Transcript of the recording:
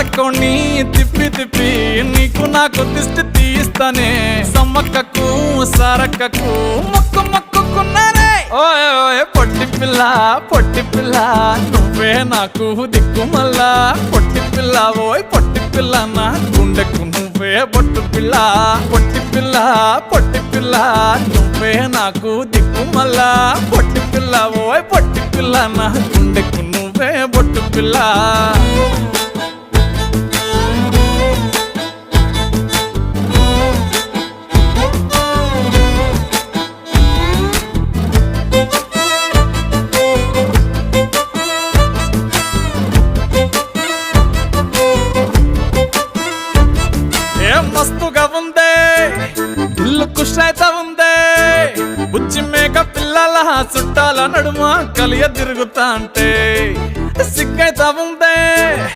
సరకోని తిప్పి తిప్పి నీకు నాకు దిష్టి తీయిస్తానే సమ్మక్కకు సారక్కకు మొక్కు మొక్కుకున్నానే ఓయ్ ఓయ్ పొట్టి పిల్ల నువ్వే నాకు దిక్కుమల్లా పొట్టి పిల్ల ఓయ్ పొట్టి పిల్ల నా గుండెకు నువ్వే బొట్టు పిల్ల పొట్టి పిల్ల నువ్వే నాకు దిక్కుమల్లా పొట్టి పిల్ల ఓయ్ పొట్టి పిల్ల నా గుండెకు నువ్వే బొట్టు పిల్ల మస్తుగా ఉందే ఇల్లు కుషైతా ఉందే బుచ్చి మేక పిల్లల చుట్టాల నడుమ కలియ తిరుగుతా అంటే సిగ్గైతా ఉందే